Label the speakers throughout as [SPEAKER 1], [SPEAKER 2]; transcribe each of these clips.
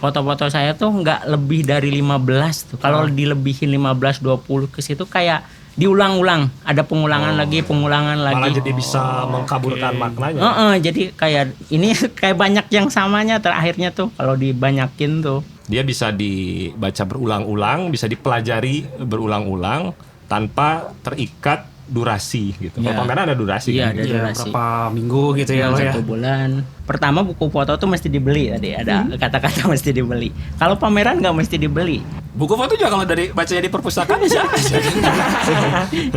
[SPEAKER 1] foto-foto saya tuh nggak lebih dari 15 tuh. Kalau dilebihin 15 20 ke situ kayak diulang-ulang, ada pengulangan lagi, pengulangan lagi.
[SPEAKER 2] Malah jadi bisa mengkaburkan maknanya.
[SPEAKER 1] Jadi kayak ini kayak banyak yang samanya terakhirnya tuh kalau dibanyakin tuh.
[SPEAKER 2] Dia bisa dibaca berulang-ulang, bisa dipelajari berulang-ulang tanpa terikat durasi gitu.
[SPEAKER 1] Ya.
[SPEAKER 2] Kalau pameran ada durasi
[SPEAKER 1] Iya,
[SPEAKER 2] kan?
[SPEAKER 1] ada durasi.
[SPEAKER 3] Berapa minggu gitu ya,
[SPEAKER 1] Satu bulan. Pertama buku foto tuh mesti dibeli tadi, ada kata-kata mesti dibeli. Kalau pameran nggak mesti dibeli.
[SPEAKER 2] Buku foto juga kalau dari bacanya di perpustakaan bisa aja.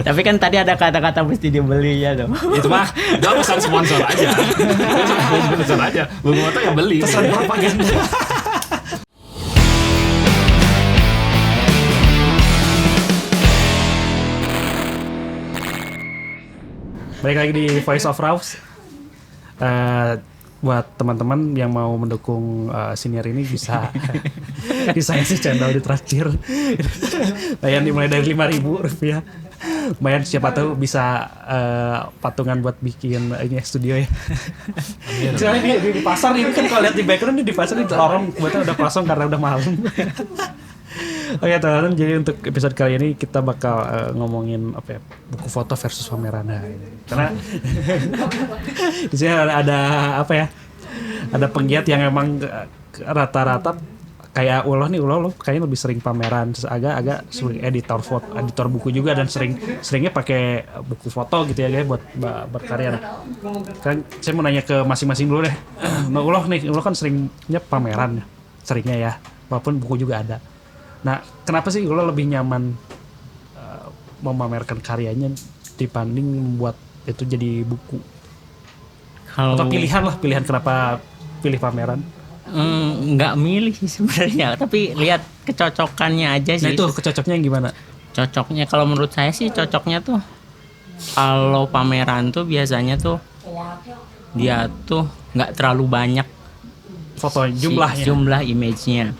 [SPEAKER 1] Tapi kan tadi ada kata-kata mesti dibeli ya tuh.
[SPEAKER 2] Itu mah udah pesan sponsor aja. Sponsor aja. Buku foto yang beli.
[SPEAKER 3] Pesan propaganda. Balik lagi di Voice of Raus. Buat teman-teman yang mau mendukung senior ini bisa di saya sih channel di traktir. Bayar dimulai dari Rp5.000. Lumayan, siapa tahu bisa patungan buat bikin ini studio ya. Soalnya di pasar ini kan kalau lihat di background di pasar di lorong kebetulan udah kosong karena udah malam. Oke teman-teman, jadi untuk episode kali ini kita bakal ngomongin apa ya, buku foto versus pameran. Nah, karena di sini ada apa ya, ada penggiat yang emang rata-rata kayak Uloh kayaknya lebih sering pameran, terus agak sering editor buku juga, dan seringnya pakai buku foto gitu ya guys buat berkarya. Nah, kan saya mau nanya ke masing-masing dulu deh. Nah, Uloh kan seringnya pameran, seringnya ya, walaupun buku juga ada. Nah, kenapa sih Uloh lebih nyaman memamerkan karyanya dibanding membuat itu jadi buku? Atau pilihan kenapa pilih pameran?
[SPEAKER 1] Nggak milih sih sebenarnya, tapi lihat kecocokannya aja sih.
[SPEAKER 3] Nah itu kecocoknya yang gimana?
[SPEAKER 1] Cocoknya kalau menurut saya sih cocoknya tuh kalau pameran tuh biasanya tuh dia tuh nggak terlalu banyak
[SPEAKER 3] Foto jumlah
[SPEAKER 1] image-nya.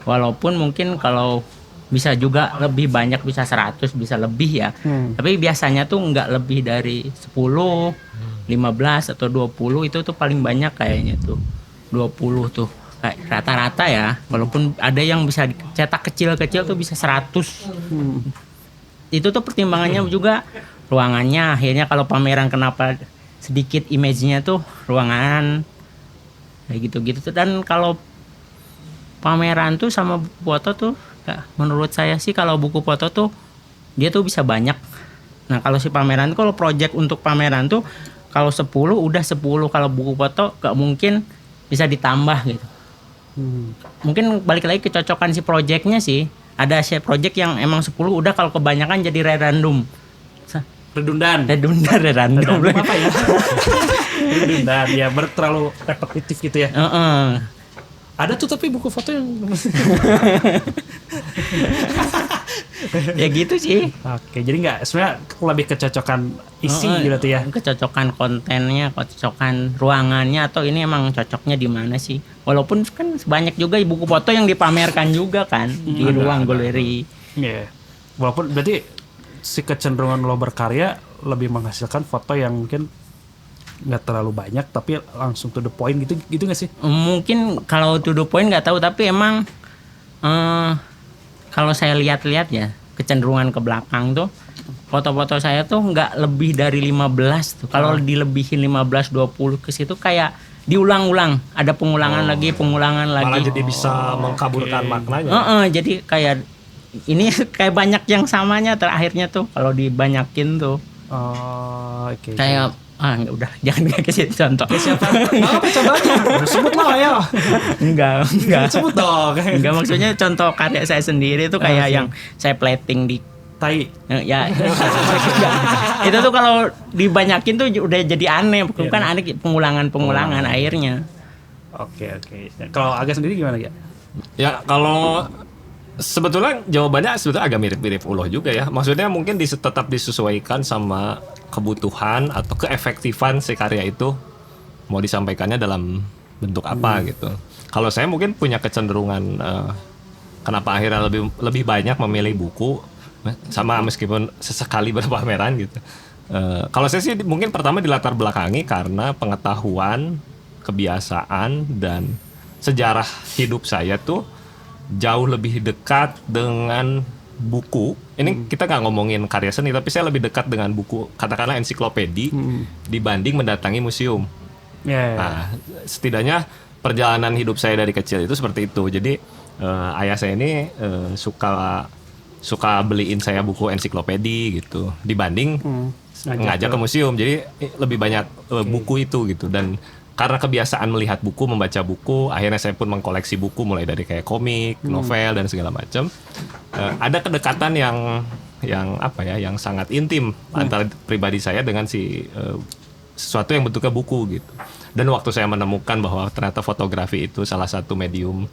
[SPEAKER 1] Walaupun mungkin kalau bisa juga lebih banyak, bisa 100, bisa lebih ya. Tapi biasanya tuh nggak lebih dari 10, 15 atau 20 itu tuh paling banyak kayaknya tuh. 20 tuh kayak rata-rata ya. Walaupun ada yang bisa cetak kecil-kecil tuh bisa 100. Itu tuh pertimbangannya juga ruangannya. Akhirnya kalau pameran kenapa sedikit image-nya tuh ruangan kayak gitu-gitu tuh. Dan kalau pameran tuh sama buku foto tuh menurut saya sih kalau buku foto tuh dia tuh bisa banyak. Nah kalau si pameran tuh, kalau project untuk pameran tuh kalau 10 udah 10. Kalau buku foto gak mungkin, bisa ditambah gitu. Mungkin balik lagi kecocokan si projectnya sih. Ada si project yang emang 10 udah, kalau kebanyakan jadi redundant
[SPEAKER 3] apa ya? Redundant ya, terlalu repetitif gitu ya. Ada tuh tapi buku foto yang
[SPEAKER 1] ya gitu sih.
[SPEAKER 3] Oke, jadi nggak, sebenarnya lebih kecocokan isi gitu tuh ya.
[SPEAKER 1] Kecocokan kontennya, kecocokan ruangannya, atau ini emang cocoknya di mana sih. Walaupun kan banyak juga buku foto yang dipamerkan juga kan di ruang galeri.
[SPEAKER 3] Iya. Walaupun berarti si kecenderungan lo berkarya lebih menghasilkan foto yang mungkin nggak terlalu banyak tapi langsung to the point gitu nggak sih?
[SPEAKER 1] Mungkin kalau to the point nggak tahu, tapi emang kalau saya lihat-lihat ya kecenderungan ke belakang tuh foto-foto saya tuh nggak lebih dari 15 tuh. Kalau dilebihin 15 20 ke situ kayak diulang-ulang, ada pengulangan lagi, pengulangan lagi.
[SPEAKER 2] Malah jadi bisa mengkaburkan maknanya.
[SPEAKER 1] Jadi kayak ini kayak banyak yang samanya terakhirnya tuh kalau dibanyakin tuh.
[SPEAKER 3] Oke.
[SPEAKER 1] Kayak udah jangan kasih contoh.
[SPEAKER 3] Siapa? Apa cobanya? Sebut lah ya.
[SPEAKER 1] Enggak.
[SPEAKER 3] Sebut dong.
[SPEAKER 1] Enggak, maksudnya contoh karya saya sendiri tuh kayak yang saya plating di
[SPEAKER 3] tai.
[SPEAKER 1] Ya. Itu tuh kalau dibanyakin tuh udah jadi aneh, bukan aneh, pengulangan akhirnya.
[SPEAKER 3] Oke. Kalau Aga sendiri gimana ya?
[SPEAKER 2] Ya kalau sebetulnya jawabannya sebetulnya agak mirip-mirip Uloh juga ya. Maksudnya mungkin tetap disesuaikan sama kebutuhan atau keefektifan si karya itu mau disampaikannya dalam bentuk apa gitu. Kalau saya mungkin punya kecenderungan kenapa akhirnya lebih banyak memilih buku sama meskipun sesekali berpameran gitu. Kalau saya sih mungkin pertama dilatar belakangi karena pengetahuan, kebiasaan dan sejarah hidup saya tuh jauh lebih dekat dengan buku. Ini kita nggak ngomongin karya seni, tapi saya lebih dekat dengan buku, katakanlah ensiklopedi, dibanding mendatangi museum. Nah, setidaknya perjalanan hidup saya dari kecil itu seperti itu. Jadi ayah saya ini suka beliin saya buku ensiklopedi gitu, dibanding ngajak ke museum. Jadi lebih banyak buku itu gitu. Dan karena kebiasaan melihat buku, membaca buku, akhirnya saya pun mengkoleksi buku mulai dari kayak komik, novel dan segala macam. Ada kedekatan yang sangat intim antara pribadi saya dengan sesuatu yang bentuknya buku gitu. Dan waktu saya menemukan bahwa ternyata fotografi itu salah satu medium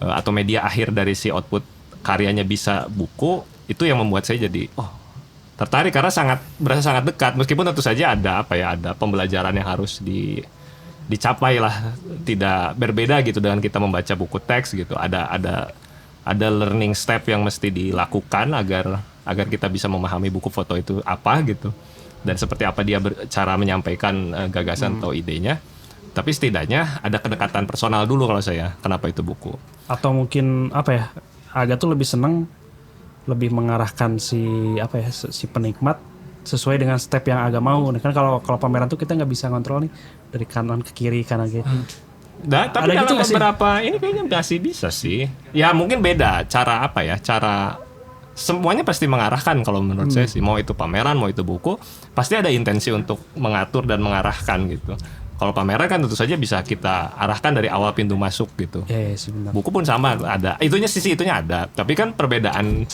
[SPEAKER 2] atau media akhir dari si output karyanya bisa buku, itu yang membuat saya jadi tertarik karena berasa sangat dekat, meskipun tentu saja ada pembelajaran yang harus dicapai lah, tidak berbeda gitu dengan kita membaca buku teks gitu. Ada learning step yang mesti dilakukan agar kita bisa memahami buku foto itu apa gitu, dan seperti apa dia cara menyampaikan gagasan atau idenya. Tapi setidaknya ada kedekatan personal dulu kalau saya, kenapa itu buku.
[SPEAKER 3] Atau mungkin Aga tuh lebih senang lebih mengarahkan si penikmat sesuai dengan step yang Aga mau. Nah, kan kalau pameran tuh kita nggak bisa ngontrol nih dari kanan ke kiri, kanan ke kiri.
[SPEAKER 2] Tapi
[SPEAKER 3] ada
[SPEAKER 2] dalam
[SPEAKER 3] gitu
[SPEAKER 2] beberapa ini kayaknya masih bisa sih. Ya mungkin beda cara semuanya pasti mengarahkan kalau menurut saya sih. Mau itu pameran, mau itu buku, pasti ada intensi untuk mengatur dan mengarahkan gitu. Kalau pameran kan tentu saja bisa kita arahkan dari awal pintu masuk gitu.
[SPEAKER 3] Yes, benar.
[SPEAKER 2] Buku pun sama, ada sisi itunya ada. Tapi kan perbedaan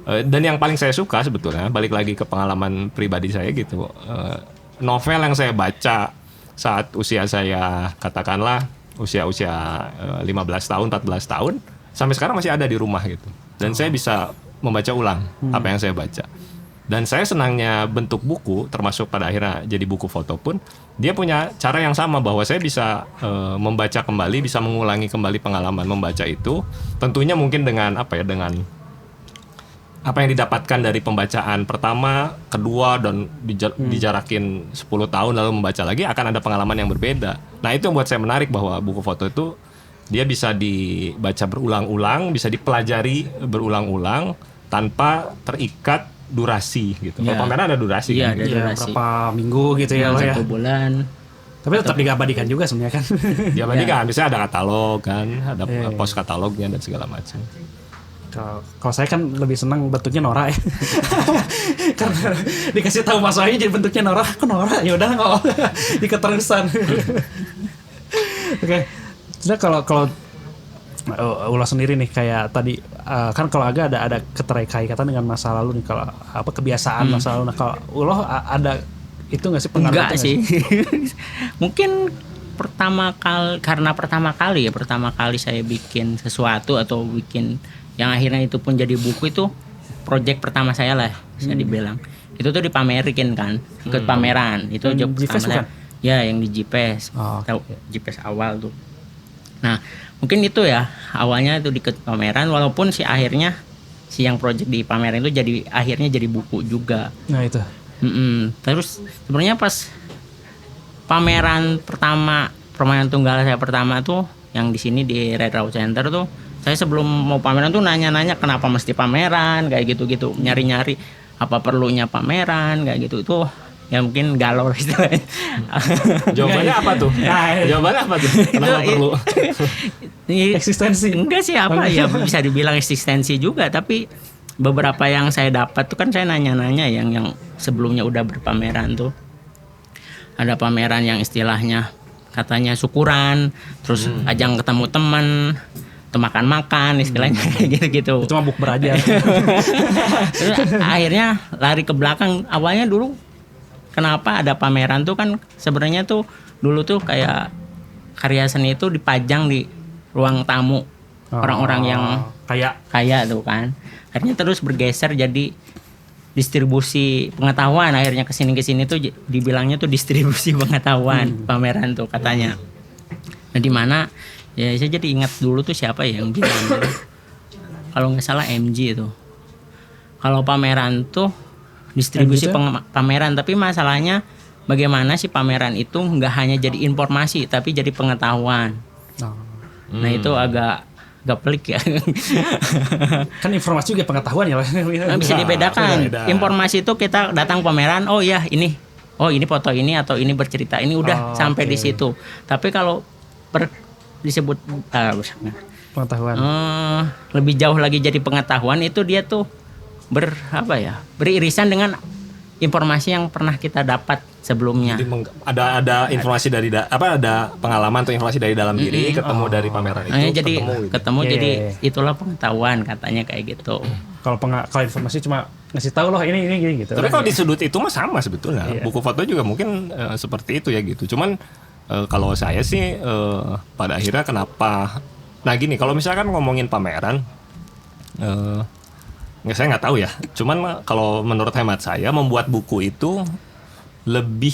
[SPEAKER 2] dan yang paling saya suka sebetulnya, balik lagi ke pengalaman pribadi saya gitu. Novel yang saya baca saat usia saya katakanlah usia 15 tahun, 14 tahun, sampai sekarang masih ada di rumah gitu. Dan saya bisa membaca ulang apa yang saya baca. Dan saya senangnya bentuk buku, termasuk pada akhirnya jadi buku foto pun, dia punya cara yang sama bahwa saya bisa membaca kembali, bisa mengulangi kembali pengalaman membaca itu. Tentunya mungkin dengan apa yang didapatkan dari pembacaan pertama, kedua, dan dijarakin 10 tahun lalu membaca lagi, akan ada pengalaman yang berbeda. Nah itu yang buat saya menarik bahwa buku foto itu dia bisa dibaca berulang-ulang, bisa dipelajari berulang-ulang tanpa terikat durasi gitu. Kalau pameran ada durasi
[SPEAKER 1] kan?
[SPEAKER 3] Ada durasi. Berapa minggu gitu ya lo ya.
[SPEAKER 1] 1 bulan.
[SPEAKER 3] Tapi tetap diabadikan juga sebenarnya kan.
[SPEAKER 2] Diabadikan, misalnya ada katalog kan, ada pos katalognya dan segala macam.
[SPEAKER 3] Kalau saya kan lebih senang bentuknya norak ya. Karena dikasih tahu Mas Wahyu jadi bentuknya norak, kok norak? Ya udah nggak di keterusan. Oke. Jadi kalau Ulah sendiri nih kayak tadi kan kalau agak ada keterkaitan dengan masa lalu nih, kalau kebiasaan masa lalu. Nah kalau Ulah ada itu nggak sih pengaruh?
[SPEAKER 1] Enggak sih. Mungkin pertama kali saya bikin sesuatu atau bikin yang akhirnya itu pun jadi buku, itu project pertama saya lah bisa dibilang. Itu tuh dipamerin kan, ikut pameran. Itu job pertama saya. Ya, yang di JPES. JPES awal tuh. Nah, mungkin itu ya awalnya itu di pameran, walaupun akhirnya yang project di pameran itu akhirnya jadi buku juga.
[SPEAKER 3] Nah itu.
[SPEAKER 1] Terus sebenarnya pas pameran tunggal saya pertama tuh yang di sini di Red Raw Center tuh, saya sebelum mau pameran tuh nanya-nanya kenapa mesti pameran kayak gitu-gitu, nyari-nyari apa perlunya pameran kayak gitu. Itu ya mungkin galau istilahnya.
[SPEAKER 2] Jawabannya apa tuh? Jawabannya apa tuh? Kenapa perlu?
[SPEAKER 3] Eksistensi?
[SPEAKER 1] Enggak sih ya bisa dibilang eksistensi juga, tapi beberapa yang saya dapat tuh kan saya nanya-nanya yang sebelumnya udah berpameran tuh. Ada pameran yang istilahnya katanya syukuran, terus ajang ketemu teman, makan-makan istilahnya gitu-gitu.
[SPEAKER 3] Itu mabuk beraja.
[SPEAKER 1] Terus akhirnya lari ke belakang. Awalnya dulu kenapa ada pameran tuh kan sebenarnya tuh dulu tuh kayak karya seni itu dipajang di ruang tamu orang-orang yang kaya tuh kan. Akhirnya terus bergeser jadi distribusi pengetahuan, akhirnya kesini tuh dibilangnya tuh distribusi pengetahuan pameran tuh katanya. Nah di mana ya saya jadi ingat dulu tuh siapa ya yang bilang kalau nggak salah MG itu. Kalau pameran tuh distribusi pameran, tapi masalahnya bagaimana sih pameran itu nggak hanya jadi informasi tapi jadi pengetahuan. Nah itu agak pelik ya.
[SPEAKER 3] Kan informasi juga pengetahuan ya.
[SPEAKER 1] Nah, bisa dibedakan.
[SPEAKER 2] beda.
[SPEAKER 1] Informasi itu kita datang pameran, oh ya ini, oh ini foto ini atau ini bercerita ini udah sampai di situ. Tapi kalau disebut
[SPEAKER 3] Pengetahuan.
[SPEAKER 1] lebih jauh lagi jadi pengetahuan itu dia tuh beririsan dengan informasi yang pernah kita dapat sebelumnya.
[SPEAKER 2] Jadi ada informasi dari ada pengalaman atau informasi dari dalam diri ketemu dari pameran itu
[SPEAKER 1] Jadi ketemu
[SPEAKER 3] Iya,
[SPEAKER 1] jadi
[SPEAKER 3] iya.
[SPEAKER 1] itulah pengetahuan katanya kayak gitu.
[SPEAKER 3] Kalau informasi cuma ngasih tahu loh ini gitu.
[SPEAKER 2] Tapi kalau di sudut itu mah sama sebetulnya.
[SPEAKER 3] Iya.
[SPEAKER 2] Buku foto juga mungkin seperti itu ya gitu. Cuman kalau saya sih pada akhirnya kenapa? Nah gini, kalau misalkan ngomongin pameran, saya nggak tahu ya. Cuman kalau menurut hemat saya membuat buku itu lebih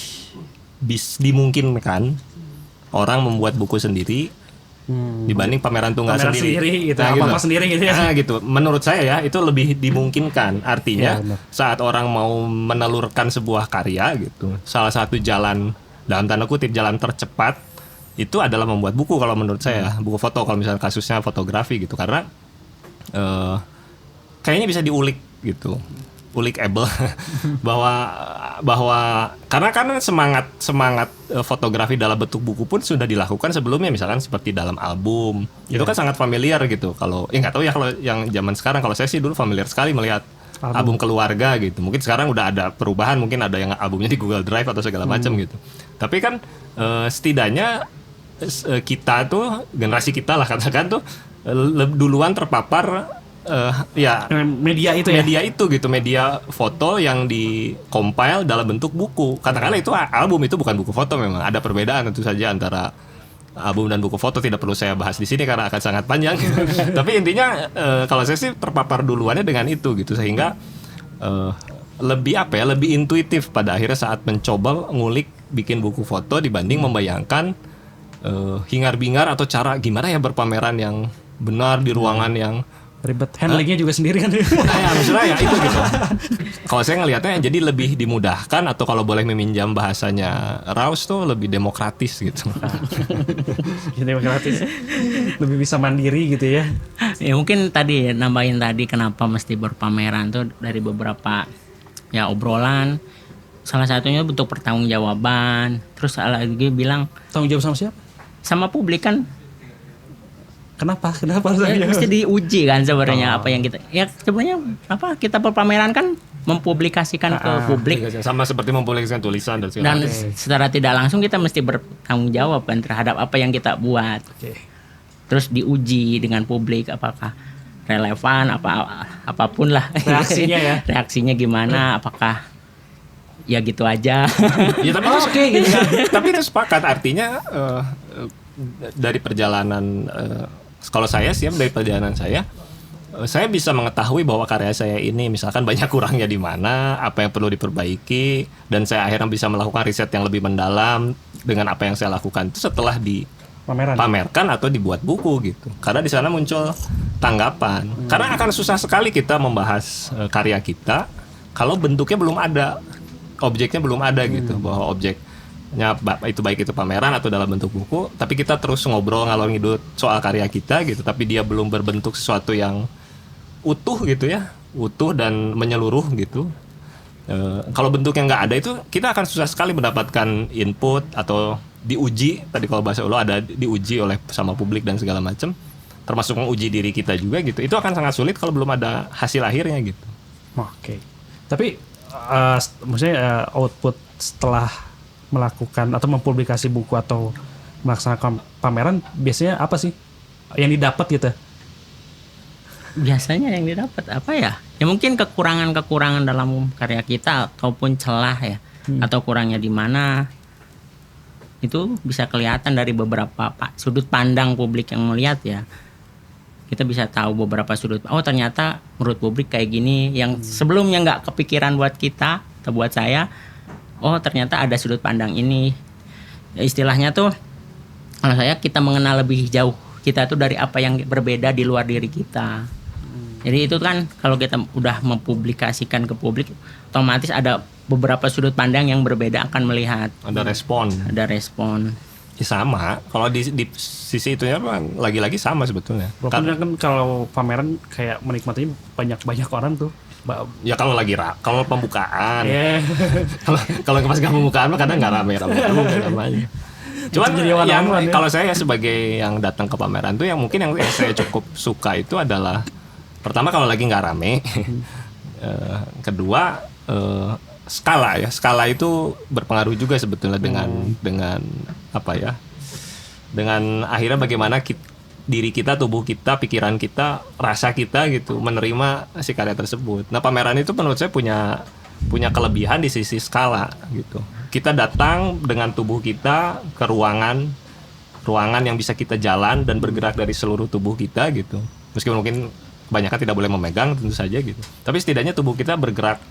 [SPEAKER 2] dimungkinkan orang membuat buku sendiri dibanding pameran tunggal
[SPEAKER 3] Pameran
[SPEAKER 2] sendiri.
[SPEAKER 3] gitu, apa-apa sendiri gitu ya.
[SPEAKER 2] Nah, gitu. Menurut saya ya itu lebih dimungkinkan. Artinya
[SPEAKER 3] Ya, benar.
[SPEAKER 2] saat orang mau menelurkan sebuah karya gitu, salah satu jalan dalam tanda kutip jalan tercepat itu adalah membuat buku kalau menurut saya, buku foto kalau misalnya kasusnya fotografi gitu, karena kayaknya bisa diulik gitu, ulikable bahwa karena kan semangat fotografi dalam bentuk buku pun sudah dilakukan sebelumnya, misalkan seperti dalam album itu kan sangat familiar gitu. Kalau nggak tahu ya kalau yang zaman sekarang, kalau saya sih dulu familiar sekali melihat album keluarga gitu. Mungkin sekarang udah ada perubahan, mungkin ada yang albumnya di Google Drive atau segala macam gitu. Tapi kan setidaknya kita tuh, generasi kita lah katakan tuh duluan terpapar
[SPEAKER 3] Media itu ya.
[SPEAKER 2] media itu gitu, media foto yang di compile dalam bentuk buku. Katakanlah itu album, itu bukan buku foto, memang ada perbedaan tentu saja antara album dan buku foto, tidak perlu saya bahas di sini karena akan sangat panjang. Tapi intinya kalau saya sih terpapar duluannya dengan itu gitu, sehingga lebih intuitif pada akhirnya saat mencoba ngulik bikin buku foto dibanding membayangkan hingar-bingar atau cara gimana ya berpameran yang benar di ruangan yang
[SPEAKER 3] Ribet, handlingnya juga sendiri kan.
[SPEAKER 2] nah ya maksudnya ya itu gitu. Kalau saya ngelihatnya jadi lebih dimudahkan, atau kalau boleh meminjam bahasanya Raus tuh lebih demokratis gitu.
[SPEAKER 3] Demokratis. Lebih bisa mandiri gitu ya.
[SPEAKER 1] Ya mungkin tadi nambahin tadi kenapa mesti berpameran tuh dari beberapa ya obrolan. Salah satunya bentuk pertanggungjawaban. Terus lagi bilang
[SPEAKER 3] Tanggung jawab sama siapa?
[SPEAKER 1] sama publik kan
[SPEAKER 3] Kenapa
[SPEAKER 1] ya, mesti diuji kan sebenarnya apa yang kita ya sebenarnya apa kita berpameran kan mempublikasikan ke publik
[SPEAKER 2] Sama seperti mempublikasikan tulisan dan segala
[SPEAKER 1] dan
[SPEAKER 2] macam.
[SPEAKER 1] secara tidak langsung kita mesti bertanggung jawab kan terhadap apa yang kita buat. Terus diuji dengan publik apakah relevan apapun lah
[SPEAKER 3] Reaksinya ya.
[SPEAKER 1] reaksinya gimana, apakah ya gitu aja.
[SPEAKER 2] Ya tapi gitu kan. Tapi itu sepakat, artinya dari perjalanan kalau saya sih dari perjalanan saya bisa mengetahui bahwa karya saya ini misalkan banyak kurangnya di mana, apa yang perlu diperbaiki, dan saya akhirnya bisa melakukan riset yang lebih mendalam dengan apa yang saya lakukan itu setelah dipamerkan atau dibuat buku gitu. Karena di sana muncul tanggapan. Karena akan susah sekali kita membahas karya kita kalau bentuknya belum ada, objeknya belum ada gitu, bahwa objeknya itu baik itu pameran atau dalam bentuk buku, tapi kita terus ngobrol ngalor ngidul soal karya kita gitu, tapi dia belum berbentuk sesuatu yang utuh gitu ya, utuh dan menyeluruh gitu. Kalau bentuknya nggak ada itu kita akan susah sekali mendapatkan input atau diuji. Tadi kalau bahasa Ulo ada diuji oleh sama publik dan segala macam, termasuk menguji diri kita juga gitu. Itu akan sangat sulit kalau belum ada hasil akhirnya gitu.
[SPEAKER 3] Oke. Tapi maksudnya output setelah melakukan atau mempublikasi buku atau melaksanakan pameran biasanya apa sih yang didapat gitu?
[SPEAKER 1] Biasanya yang didapat apa ya? Ya mungkin kekurangan dalam karya kita ataupun celah ya, atau kurangnya di mana. Itu bisa kelihatan dari beberapa sudut pandang publik yang melihat ya. Kita bisa tahu beberapa sudut. Oh ternyata menurut publik kayak gini, yang sebelumnya nggak kepikiran buat kita atau buat saya. Oh ternyata ada sudut pandang ini. Ya, istilahnya tuh kalau saya kita mengenal lebih jauh kita tuh dari apa yang berbeda di luar diri kita. Jadi itu kan kalau kita udah mempublikasikan ke publik, otomatis ada beberapa sudut pandang yang berbeda akan melihat.
[SPEAKER 2] Ada respon.
[SPEAKER 1] Ada respon.
[SPEAKER 2] Ya sama. Kalau di sisi itunya lagi-lagi sama sebetulnya.
[SPEAKER 3] Walaupun kan kalau pameran kayak menikmatinya banyak orang tuh.
[SPEAKER 2] Ya kalau lagi kalau pembukaan.
[SPEAKER 3] Iya.
[SPEAKER 2] Kalau pas nggak pembukaan mah kadang nggak rame-rame juga namanya. Cuman
[SPEAKER 3] Itu jadi one-on-one ya.
[SPEAKER 2] kalau saya sebagai yang datang ke pameran tuh yang mungkin yang saya cukup suka itu adalah pertama kalau lagi nggak rame, kedua skala ya. Skala itu berpengaruh juga sebetulnya dengan apa ya? Dengan akhirnya bagaimana diri kita, tubuh kita, pikiran kita, rasa kita gitu menerima si karya tersebut. Nah, pameran itu menurut saya punya kelebihan di sisi skala gitu. Kita datang dengan tubuh kita ke ruangan yang bisa kita jalan dan bergerak dari seluruh tubuh kita gitu. Meskipun mungkin kebanyakan tidak boleh memegang tentu saja gitu. Tapi setidaknya tubuh kita bergerak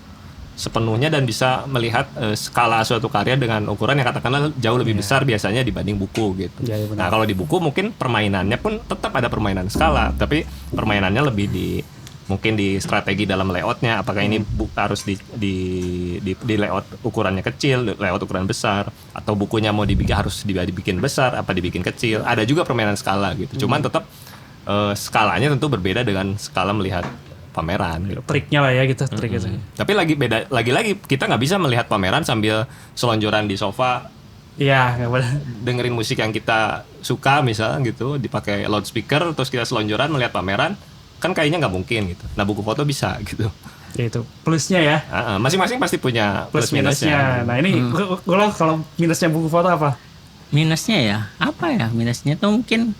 [SPEAKER 2] sepenuhnya dan bisa melihat skala suatu karya dengan ukuran yang katakanlah jauh lebih besar biasanya dibanding buku gitu.
[SPEAKER 3] Ya,
[SPEAKER 2] Nah, kalau di buku mungkin permainannya pun tetap ada permainan skala, tapi permainannya lebih mungkin di strategi dalam layoutnya. Apakah ini harus di layout ukurannya kecil, layout ukuran besar, atau bukunya mau dibikin besar, apa dibikin kecil. Ada juga permainan skala gitu. Cuman tetap skalanya tentu berbeda dengan skala melihat pameran gitu.
[SPEAKER 3] Triknya lah ya gitu, trik itu.
[SPEAKER 2] Tapi lagi-lagi kita nggak bisa melihat pameran sambil selonjoran di sofa
[SPEAKER 3] Iya, nggak boleh.
[SPEAKER 2] dengerin musik yang kita suka misalnya gitu, dipakai loudspeaker terus kita selonjoran melihat pameran, kan kayaknya nggak mungkin gitu. Nah, buku foto bisa gitu.
[SPEAKER 3] Ya itu plusnya ya.
[SPEAKER 2] Masing-masing pasti punya
[SPEAKER 3] Plus minusnya. Nah, ini kalau minusnya buku foto apa?
[SPEAKER 1] Minusnya ya apa ya? Minusnya tuh mungkin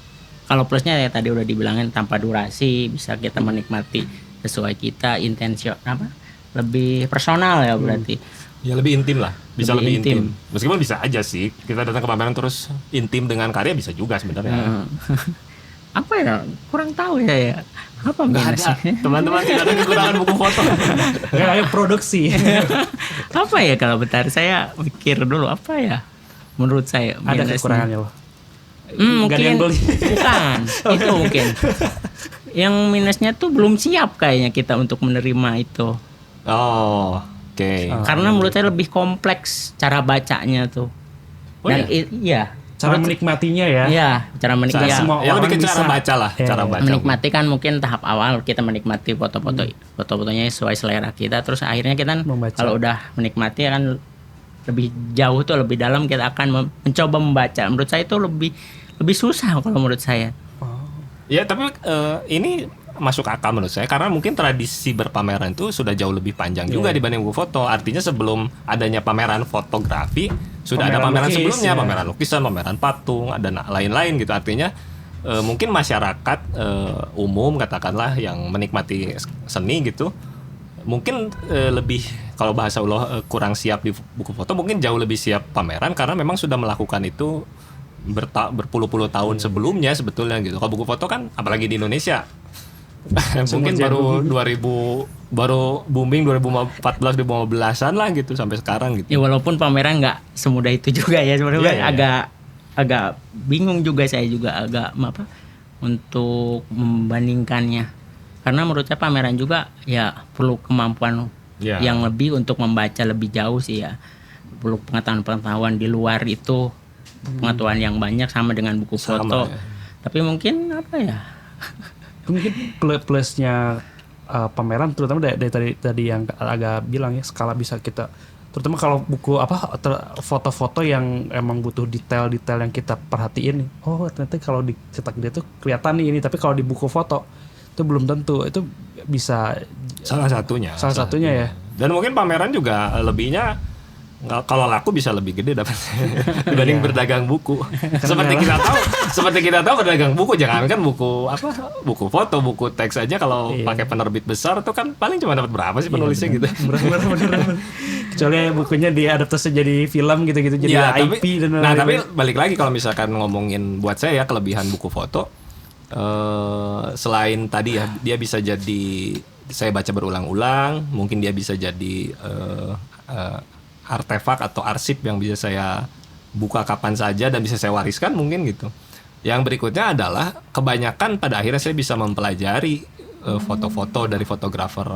[SPEAKER 1] kalau plusnya ya tadi udah dibilangin tanpa durasi, bisa kita menikmati sesuai kita, intensi apa? Lebih personal ya berarti.
[SPEAKER 2] Ya lebih intim lah, bisa lebih
[SPEAKER 1] Lebih intim.
[SPEAKER 2] intim. Meskipun bisa aja sih kita datang ke pameran terus intim dengan karya bisa juga sebenarnya.
[SPEAKER 1] Apa ya? Kurang tahu ya. Apa minusnya?
[SPEAKER 2] Teman-teman tidak ada kekurangan buku foto.
[SPEAKER 3] Kayak produksi.
[SPEAKER 1] Apa ya kalau bentar saya mikir dulu apa ya? Menurut saya
[SPEAKER 3] Ada
[SPEAKER 1] minusnya.
[SPEAKER 3] kekurangannya loh. Nggak ada
[SPEAKER 1] Mungkin
[SPEAKER 3] yang beli.
[SPEAKER 1] bukan itu mungkin yang minusnya tuh belum siap kayaknya kita untuk menerima itu
[SPEAKER 2] Oh, oke.
[SPEAKER 1] karena menurut saya lebih kompleks cara bacanya tuh
[SPEAKER 2] Oh,
[SPEAKER 1] dan iya
[SPEAKER 3] Cara menikmatinya ya.
[SPEAKER 1] iya cara menikmati
[SPEAKER 3] Saya semua
[SPEAKER 2] Ya
[SPEAKER 3] orang
[SPEAKER 2] lebih ke cara
[SPEAKER 3] bisa.
[SPEAKER 2] baca lah,
[SPEAKER 3] Iya,
[SPEAKER 2] cara
[SPEAKER 3] iya.
[SPEAKER 2] baca.
[SPEAKER 1] menikmati kan mungkin tahap awal kita menikmati foto-fotonya sesuai selera kita, terus akhirnya kita
[SPEAKER 3] Membaca.
[SPEAKER 1] kalau udah menikmati kan lebih jauh tuh lebih dalam kita akan mencoba membaca. Menurut saya itu lebih susah kalau menurut saya.
[SPEAKER 2] Ya, tapi ini masuk akal menurut saya karena mungkin tradisi berpameran itu sudah jauh lebih panjang juga dibanding buku foto. Artinya sebelum adanya pameran fotografi sudah ada pameran
[SPEAKER 3] lukis,
[SPEAKER 2] sebelumnya,
[SPEAKER 3] ya.
[SPEAKER 2] pameran lukisan, pameran patung, ada lain-lain gitu. Artinya mungkin masyarakat umum katakanlah yang menikmati seni gitu mungkin lebih kalau bahasa Allah kurang siap di buku foto, mungkin jauh lebih siap pameran karena memang sudah melakukan itu berpuluh-puluh tahun sebelumnya sebetulnya gitu. Kalau buku foto kan apalagi di Indonesia mungkin baru booming 2014 2015-an lah gitu sampai sekarang gitu.
[SPEAKER 1] Ya walaupun pameran nggak semudah itu juga ya sebenarnya.
[SPEAKER 2] Iya, iya.
[SPEAKER 1] agak bingung juga, saya juga agak apa untuk membandingkannya karena menurut saya pameran juga ya perlu kemampuan
[SPEAKER 2] Ya.
[SPEAKER 1] yang lebih untuk membaca lebih jauh sih ya, perlu pengetahuan di luar itu, pengetahuan yang banyak sama dengan buku
[SPEAKER 2] Sama,
[SPEAKER 1] foto
[SPEAKER 2] ya.
[SPEAKER 1] tapi mungkin apa ya
[SPEAKER 3] Mungkin plusnya pameran terutama dari tadi yang agak bilang ya, skala bisa kita, terutama kalau buku foto-foto yang emang butuh detail-detail yang kita perhatiin nih. Oh, ternyata kalau dicetak dia tuh kelihatan nih ini, tapi kalau di buku foto itu belum tentu. Itu bisa
[SPEAKER 2] Salah satunya
[SPEAKER 3] ya.
[SPEAKER 2] Dan mungkin pameran juga lebihnya kalau laku bisa lebih gede dapatnya dibanding berdagang buku. Seperti kita tahu berdagang buku jangankan buku foto, buku teks aja kalau pakai penerbit besar tuh kan paling cuma dapat berapa sih penulisnya gitu.
[SPEAKER 3] Bener. Kecuali bukunya diadaptasi jadi film gitu-gitu, jadi
[SPEAKER 2] Ya,
[SPEAKER 3] IP dan
[SPEAKER 2] tapi balik lagi kalau misalkan ngomongin buat saya ya kelebihan buku foto selain tadi ya dia bisa jadi saya baca berulang-ulang, mungkin dia bisa jadi artefak atau arsip yang bisa saya buka kapan saja dan bisa saya wariskan mungkin gitu. Yang berikutnya adalah kebanyakan pada akhirnya saya bisa mempelajari foto-foto dari fotografer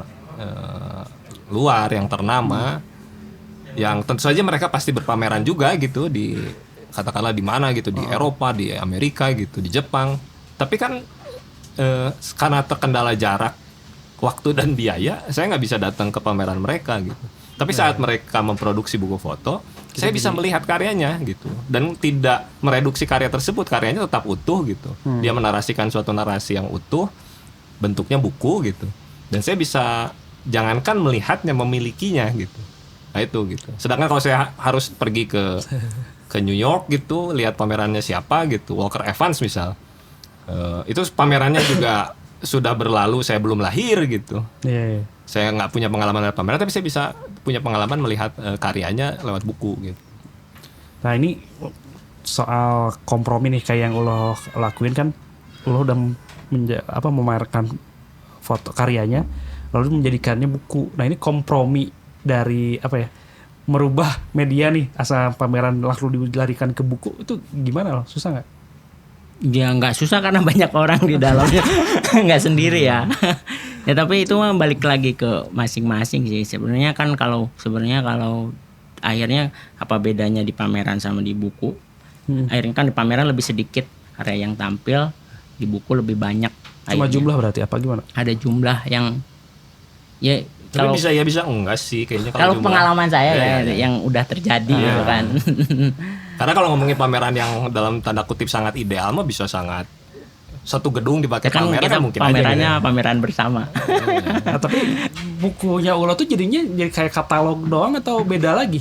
[SPEAKER 2] luar yang ternama, yang tentu saja mereka pasti berpameran juga gitu di katakanlah di mana gitu, di Eropa, di Amerika gitu, di Jepang. Tapi kan karena terkendala jarak, waktu dan biaya, saya nggak bisa datang ke pameran mereka gitu. Tapi saat mereka memproduksi buku foto, saya bisa melihat karyanya gitu, dan tidak mereduksi karya tersebut, karyanya tetap utuh gitu. Dia menarasikan suatu narasi yang utuh, bentuknya buku gitu, dan saya bisa jangankan melihatnya, memilikinya gitu. Nah itu gitu. Sedangkan kalau saya harus pergi ke New York gitu, lihat pamerannya siapa gitu, Walker Evans misal, itu pamerannya juga sudah berlalu, saya belum lahir gitu.
[SPEAKER 3] Iya.
[SPEAKER 2] Saya nggak punya pengalaman lewat pameran, tapi saya bisa punya pengalaman melihat karyanya lewat buku gitu.
[SPEAKER 3] Nah ini soal kompromi nih, kayak yang Ulo lakuin kan, Ulo udah memamerkan foto karyanya, lalu menjadikannya buku. Nah ini kompromi dari apa ya, merubah media nih, asal pameran lalu dilarikan ke buku, itu gimana loh, susah nggak?
[SPEAKER 1] Ya nggak susah karena banyak orang di dalamnya, nggak sendiri ya. Ya tapi itu mah balik lagi ke masing-masing sih. Sebenarnya kalau akhirnya apa bedanya di pameran sama di buku? Akhirnya kan di pameran lebih sedikit area yang tampil, di buku lebih banyak.
[SPEAKER 3] Cuma
[SPEAKER 1] akhirnya.
[SPEAKER 3] jumlah berarti apa gimana?
[SPEAKER 1] Ada jumlah yang ya
[SPEAKER 2] Tapi
[SPEAKER 1] kalau
[SPEAKER 2] bisa enggak sih kayaknya
[SPEAKER 1] kalau
[SPEAKER 2] jumlah.
[SPEAKER 1] pengalaman saya
[SPEAKER 2] Iya.
[SPEAKER 1] yang udah terjadi gitu kan.
[SPEAKER 2] Karena kalau ngomongin pameran yang dalam tanda kutip sangat ideal mah bisa sangat satu gedung dipakai
[SPEAKER 1] Ya kan
[SPEAKER 2] pameran
[SPEAKER 1] kita
[SPEAKER 2] kan mungkin
[SPEAKER 1] pamerannya
[SPEAKER 2] aja.
[SPEAKER 1] pameran bersama.
[SPEAKER 3] Nah, tapi bukunya Ulo tuh jadinya jadi kayak katalog doang atau beda lagi?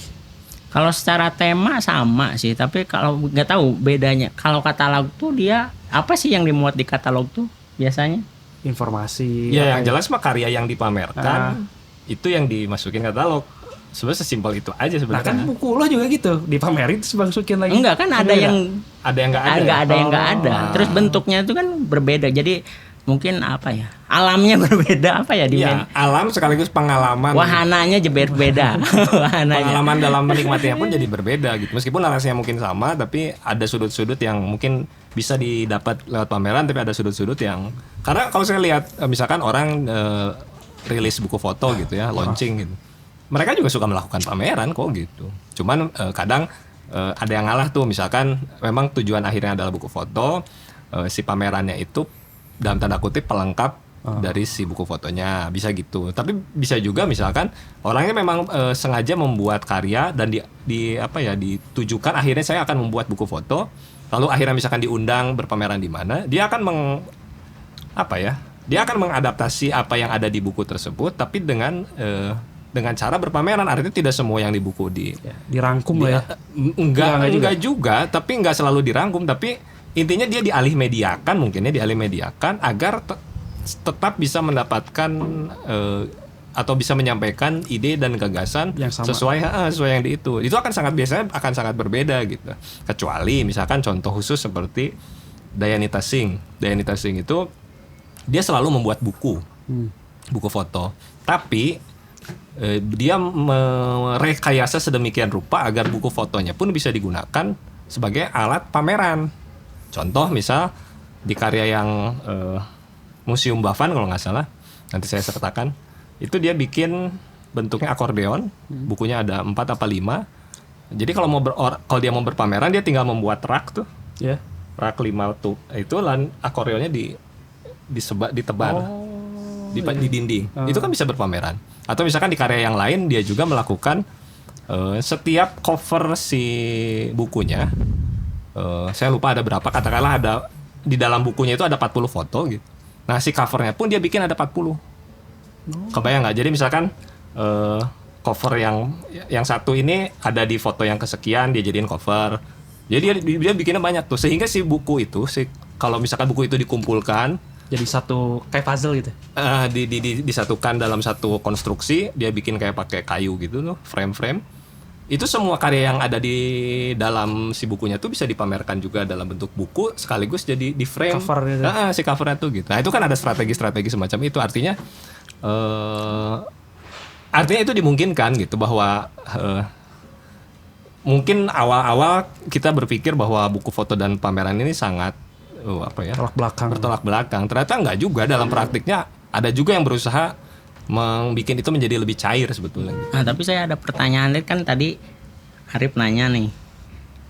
[SPEAKER 1] Kalau secara tema sama sih, tapi kalau nggak tahu bedanya. Kalau katalog tuh dia apa sih yang dimuat di katalog tuh biasanya?
[SPEAKER 3] Informasi.
[SPEAKER 2] Ya
[SPEAKER 3] apa
[SPEAKER 2] yang jelas mah karya yang dipamerkan itu yang dimasukin katalog. Sebenarnya sesimpel itu aja
[SPEAKER 3] Nah
[SPEAKER 2] sebenarnya.
[SPEAKER 3] kan buku Ulo juga gitu, dipamerin terus masukin lagi.
[SPEAKER 1] Enggak kan ada
[SPEAKER 3] Beda.
[SPEAKER 1] yang
[SPEAKER 2] Ada yang nggak ada.
[SPEAKER 1] nggak ada yang nggak ada.
[SPEAKER 2] Oh.
[SPEAKER 1] Terus bentuknya itu kan berbeda. Jadi mungkin apa ya? Alamnya berbeda apa ya di
[SPEAKER 2] Ya, alam sekaligus pengalaman.
[SPEAKER 1] wahananya beda. Wahananya.
[SPEAKER 2] Pengalaman dalam menikmatinya pun jadi berbeda gitu. Meskipun narasinya mungkin sama, tapi ada sudut-sudut yang mungkin bisa didapat lewat pameran, tapi ada sudut-sudut yang karena kalau saya lihat misalkan orang rilis buku foto gitu ya, launching gitu. Mereka juga suka melakukan pameran kok gitu. Cuman kadang ada yang ngalah tuh, misalkan memang tujuan akhirnya adalah buku foto, si pamerannya itu dalam tanda kutip pelengkap dari si buku fotonya, bisa gitu. Tapi bisa juga misalkan orangnya memang sengaja membuat karya dan ditujukan akhirnya saya akan membuat buku foto, lalu akhirnya misalkan diundang berpameran di mana, dia akan dia akan mengadaptasi apa yang ada di buku tersebut, tapi dengan cara berpameran. Artinya tidak semua yang di buku
[SPEAKER 3] Dirangkum lah ya.
[SPEAKER 2] enggak juga, tapi enggak selalu dirangkum, tapi intinya dia dialih mediakan agar tetap bisa mendapatkan atau bisa menyampaikan ide dan gagasan
[SPEAKER 3] Yang sama.
[SPEAKER 2] sesuai yang di itu akan sangat berbeda gitu. Kecuali misalkan contoh khusus seperti Dayanita Singh itu dia selalu membuat buku foto, tapi dia merekayasa sedemikian rupa agar buku fotonya pun bisa digunakan sebagai alat pameran. Contoh misal di karya yang Museum Bafan kalau nggak salah, nanti saya sertakan, itu dia bikin bentuknya akordeon, bukunya ada 4 apa 5. Jadi kalau kalau dia mau berpameran, dia tinggal membuat rak tuh,
[SPEAKER 3] Ya.
[SPEAKER 2] rak 5 tuh, itu akordeonnya ditebar di dinding. Itu kan bisa berpameran. Atau misalkan di karya yang lain dia juga melakukan setiap cover si bukunya, saya lupa ada berapa, katakanlah ada di dalam bukunya itu ada 40 foto gitu. Nah si covernya pun dia bikin ada 40. Kebayang nggak? Jadi misalkan cover yang satu ini ada di foto yang kesekian, dia jadiin cover. Jadi dia bikinnya banyak tuh, sehingga si buku itu kalau misalkan buku itu dikumpulkan
[SPEAKER 3] Jadi satu kayak puzzle gitu.
[SPEAKER 2] disatukan dalam satu konstruksi, dia bikin kayak pakai kayu gitu tuh, frame-frame. Itu semua karya yang ada di dalam si bukunya tuh bisa dipamerkan juga dalam bentuk buku, sekaligus jadi di frame
[SPEAKER 3] Cover gitu.
[SPEAKER 2] si covernya tuh gitu. Nah itu kan ada strategi-strategi semacam itu, artinya itu dimungkinkan gitu, bahwa mungkin awal-awal kita berpikir bahwa buku foto dan pameran ini sangat bertolak belakang. Ternyata enggak juga, dalam praktiknya ada juga yang berusaha membuat itu menjadi lebih cair sebetulnya.
[SPEAKER 1] Nah, tapi saya ada pertanyaan kan tadi Arif nanya nih.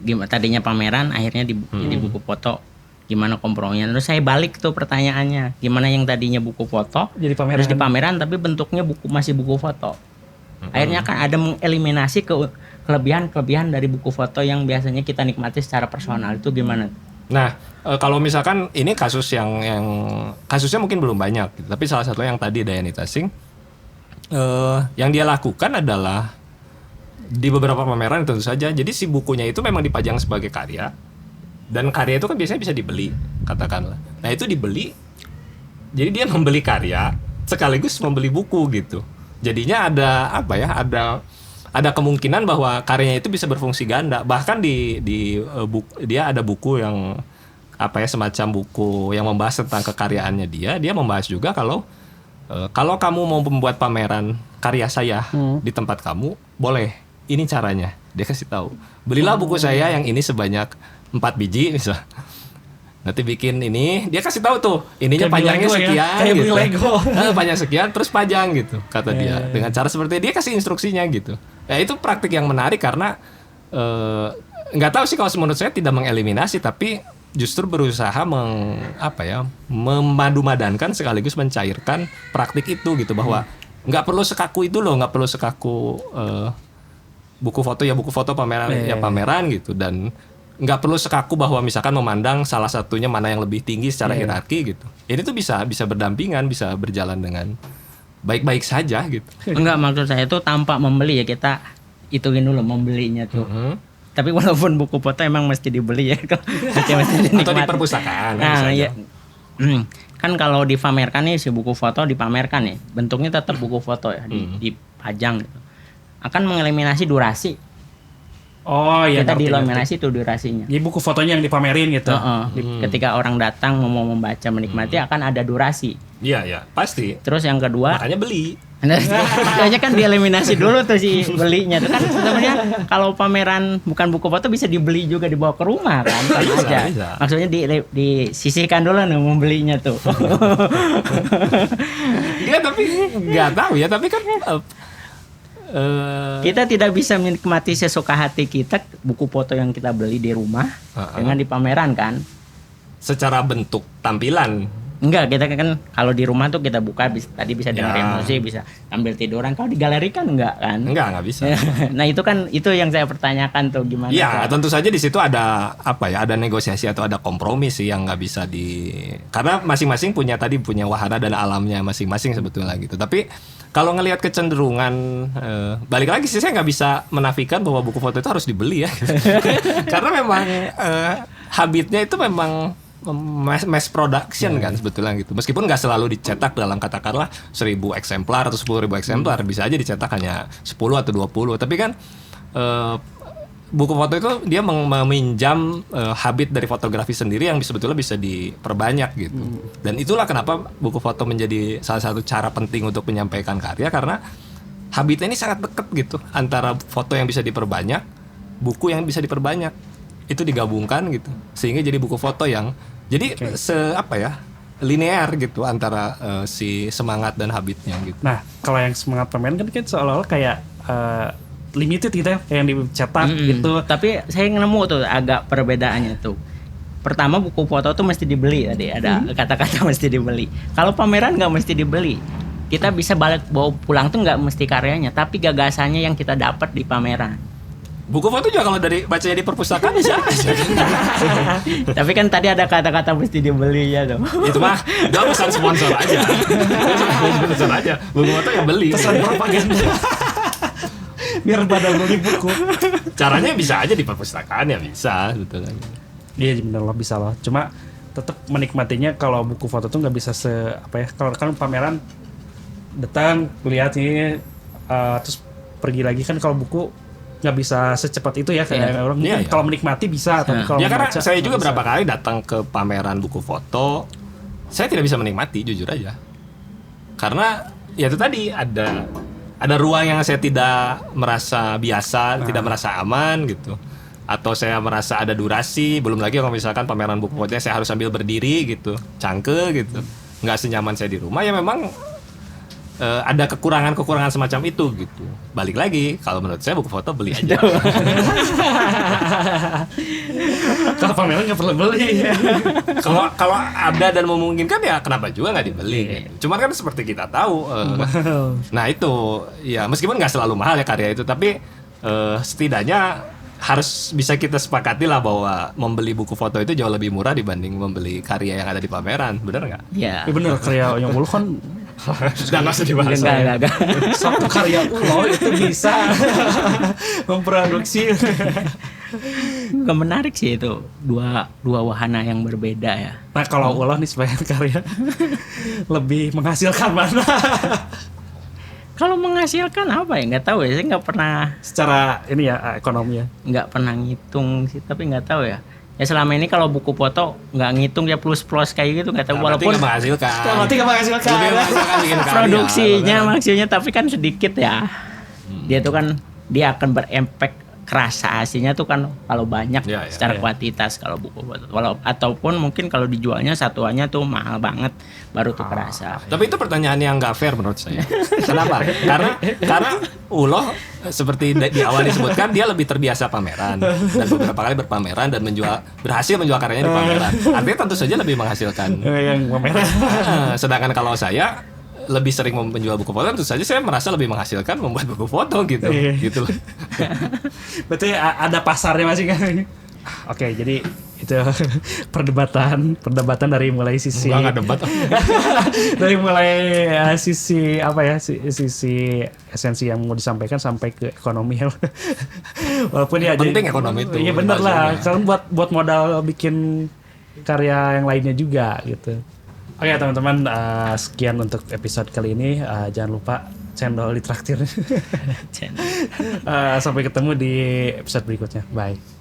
[SPEAKER 1] gimana tadinya pameran akhirnya jadi buku foto, gimana komprominya. Terus saya balik tuh pertanyaannya, gimana yang tadinya buku foto
[SPEAKER 3] Jadi pameran.
[SPEAKER 1] terus di pameran tapi bentuknya masih buku foto. Akhirnya kan ada mengeliminasi kelebihan dari buku foto yang biasanya kita nikmati secara personal. Itu gimana?
[SPEAKER 2] Nah, kalau misalkan ini kasus yang kasusnya mungkin belum banyak, gitu. Tapi salah satu yang tadi Dayani Tasing, yang dia lakukan adalah di beberapa pameran tentu saja. Jadi si bukunya itu memang dipajang sebagai karya, dan karya itu kan biasanya bisa dibeli, katakanlah. Nah itu dibeli, jadi dia membeli karya sekaligus membeli buku gitu. Jadinya ada apa ya? Ada kemungkinan bahwa karyanya itu bisa berfungsi ganda. Bahkan dia ada buku yang apa ya, semacam buku yang membahas tentang kekaryaannya dia membahas juga kalau kamu mau membuat pameran karya saya di tempat kamu, boleh. Ini caranya. Dia kasih tahu. Belilah buku saya yang ini sebanyak 4 biji misal. Nanti bikin ini, dia kasih tahu tuh, ininya
[SPEAKER 3] Kayak beli
[SPEAKER 2] panjangnya
[SPEAKER 3] Lego ya?
[SPEAKER 2] sekian
[SPEAKER 3] Kayak beli
[SPEAKER 2] gitu.
[SPEAKER 3] Lego.
[SPEAKER 2] Panjang sekian terus pajang gitu, kata dia. Dengan cara seperti dia kasih instruksinya gitu. Ya itu praktik yang menarik karena nggak tahu sih, kalau menurut saya tidak mengeliminasi, tapi justru berusaha memadu-madankan sekaligus mencairkan praktik itu gitu, bahwa nggak perlu sekaku itu loh, nggak perlu sekaku buku foto pameran pameran gitu, dan nggak perlu sekaku bahwa misalkan memandang salah satunya mana yang lebih tinggi secara hierarki gitu. Ini tuh bisa berdampingan, bisa berjalan dengan baik-baik saja gitu.
[SPEAKER 1] Enggak, maksud saya itu tanpa membeli ya, kita hitungin dulu membelinya tuh. Tapi walaupun buku foto emang mesti dibeli ya, mesti dinikmati.
[SPEAKER 2] Atau di perpustakaan.
[SPEAKER 1] Nah, iya. Kan kalau dipamerkan nih, si buku foto dipamerkan nih, bentuknya tetap buku foto ya, dipajang gitu. Akan mengeliminasi durasi.
[SPEAKER 3] Oh iya.
[SPEAKER 1] Kita
[SPEAKER 3] ngerti.
[SPEAKER 1] dieliminasi tuh durasinya.
[SPEAKER 3] Jadi buku fotonya yang dipamerin gitu.
[SPEAKER 1] Ketika orang datang mau membaca menikmati akan ada durasi.
[SPEAKER 2] Iya, pasti.
[SPEAKER 1] Terus yang kedua,
[SPEAKER 2] Makanya beli.
[SPEAKER 1] makanya kan dieliminasi dulu tuh si belinya tuh kan. Sebenarnya kalau pameran bukan buku foto bisa dibeli juga, dibawa ke rumah kan, sama aja.
[SPEAKER 2] Bisa.
[SPEAKER 1] Maksudnya disisihkan dulu nih membelinya tuh.
[SPEAKER 2] Iya, tapi nggak tahu ya, tapi kan
[SPEAKER 1] Kita tidak bisa menikmati sesuka hati kita buku foto yang kita beli di rumah dengan di pameran kan.
[SPEAKER 2] secara bentuk tampilan.
[SPEAKER 1] Enggak, kita kan kalau di rumah tuh kita buka tadi bisa dengerin musik, bisa ambil tiduran. Kalau di galeri kan enggak kan?
[SPEAKER 2] Enggak bisa.
[SPEAKER 1] Nah, itu kan itu yang saya pertanyakan tuh gimana.
[SPEAKER 2] Iya, tentu saja di situ ada apa ya? Ada negosiasi atau ada kompromi sih yang nggak bisa karena masing-masing punya wahana dan alamnya masing-masing sebetulnya gitu. Tapi kalau ngelihat kecenderungan balik lagi sih, saya nggak bisa menafikan bahwa buku foto itu harus dibeli ya. Karena memang habitnya itu memang mass production kan sebetulnya gitu. Meskipun nggak selalu dicetak dalam katakanlah 1.000 eksemplar atau 10.000 eksemplar, bisa aja dicetak hanya 10 atau 20. Tapi kan buku foto itu dia meminjam habit dari fotografi sendiri yang sebetulnya bisa diperbanyak gitu. Dan itulah kenapa buku foto menjadi salah satu cara penting untuk menyampaikan karya, karena habitnya ini sangat dekat gitu antara foto yang bisa diperbanyak, buku yang bisa diperbanyak. Itu digabungkan gitu sehingga jadi buku foto yang jadi linear gitu antara si semangat dan habitnya gitu.
[SPEAKER 3] Nah, kalau yang semangat pameran kan seolah-olah kayak limited gitu ya, yang dicetak gitu.
[SPEAKER 1] Tapi saya nemu tuh agak perbedaannya tuh. Pertama, buku foto tuh mesti dibeli tadi, ada kata-kata mesti dibeli. Kalau pameran nggak mesti dibeli. Kita bisa bawa pulang tuh nggak mesti karyanya, tapi gagasannya yang kita dapat di pameran.
[SPEAKER 2] Buku foto juga kalau dari bacanya di perpustakaan bisa aja.
[SPEAKER 1] Tapi kan tadi ada kata-kata mesti dibeli ya tuh.
[SPEAKER 2] Itu mah udah pesan sponsor aja. Sponsor aja. Buku foto yang beli.
[SPEAKER 3] Pesan propaganda. Biar pada beli buku.
[SPEAKER 2] Caranya bisa aja di perpustakaan ya bisa sebetulnya.
[SPEAKER 3] Iya bener lah, bisa lah. Cuma tetap menikmatinya kalau buku foto tuh nggak bisa kalau kan pameran datang lihat ini terus pergi lagi kan. Kalau buku nggak bisa secepat itu ya kayak orang kalau menikmati bisa, tapi kalau
[SPEAKER 2] ya karena
[SPEAKER 3] membaca,
[SPEAKER 2] saya juga
[SPEAKER 3] bisa.
[SPEAKER 2] berapa kali datang ke pameran buku foto, saya tidak bisa menikmati jujur aja, karena ya itu tadi ada ruang yang saya tidak merasa biasa, tidak merasa aman gitu, atau saya merasa ada durasi, belum lagi kalau misalkan pameran buku fotonya saya harus sambil berdiri gitu, cangkel gitu, nggak senyaman saya di rumah. Ya memang ada kekurangan-kekurangan semacam itu gitu. Balik lagi, kalau menurut saya buku foto beli aja.
[SPEAKER 3] Kalau pameran nggak perlu beli.
[SPEAKER 2] Kalau ada dan memungkinkan ya kenapa juga nggak dibeli. Gitu. Cuman kan seperti kita tahu, nah itu ya meskipun nggak selalu mahal ya karya itu, tapi setidaknya harus bisa kita sepakati lah bahwa membeli buku foto itu jauh lebih murah dibanding membeli karya yang ada di pameran, bener nggak?
[SPEAKER 1] Ya.
[SPEAKER 3] Ya bener, karya yang Ulo kan
[SPEAKER 2] Sudah nggak usah dibahas.
[SPEAKER 1] Enggak.
[SPEAKER 3] satu karya Ulo itu bisa memproduksi.
[SPEAKER 1] Enggak menarik sih itu dua wahana yang berbeda ya.
[SPEAKER 3] Nah kalau Ulo nih sebagai karya lebih menghasilkan mana?
[SPEAKER 1] Kalau menghasilkan apa ya? Nggak tahu ya. Saya nggak pernah
[SPEAKER 3] Secara ini ya ekonomi ya.
[SPEAKER 1] nggak pernah ngitung sih, tapi nggak tahu ya. Ya selama ini kalau buku foto nggak ngitung ya plus kayak gitu, nggak tahu.
[SPEAKER 2] Nah,
[SPEAKER 1] Walaupun
[SPEAKER 2] berarti nggak menghasilkan.
[SPEAKER 3] Berarti nggak menghasilkan.
[SPEAKER 2] Lebih menghasilkan bikin karya,
[SPEAKER 1] produksinya
[SPEAKER 2] bener.
[SPEAKER 1] maksudnya, tapi kan sedikit ya. Dia tuh kan dia akan berimpact kerasa aslinya tuh kan kalau banyak
[SPEAKER 2] Ya, ya,
[SPEAKER 1] secara
[SPEAKER 3] ya.
[SPEAKER 1] kuantitas kalau buku foto. Ataupun mungkin kalau dijualnya satuannya tuh mahal banget baru tuh kerasa.
[SPEAKER 2] Tapi itu pertanyaan yang nggak fair menurut saya. Kenapa? Karena Ulo seperti di awal disebutkan dia lebih terbiasa pameran dan beberapa kali berpameran dan berhasil menjual karyanya di pameran. Artinya tentu saja lebih menghasilkan.
[SPEAKER 3] Yang pameran.
[SPEAKER 2] Sedangkan kalau saya lebih sering menjual buku foto, tentu saja saya merasa lebih menghasilkan membuat buku foto gitu.
[SPEAKER 3] Iya.
[SPEAKER 2] Gitu loh.
[SPEAKER 3] Berarti ada pasarnya masih kan? Oke, jadi itu perdebatan dari mulai sisi
[SPEAKER 2] Enggak debat.
[SPEAKER 3] dari mulai sisi apa ya sisi esensi yang mau disampaikan sampai ke ekonomi ya. Walaupun ya
[SPEAKER 2] Penting ekonomi itu.
[SPEAKER 3] Iya bener lah,
[SPEAKER 2] bahasanya.
[SPEAKER 3] kan buat modal bikin karya yang lainnya juga gitu. Oke teman-teman, sekian untuk episode kali ini. Jangan lupa cendol ditraktir. Sampai ketemu di episode berikutnya. Bye.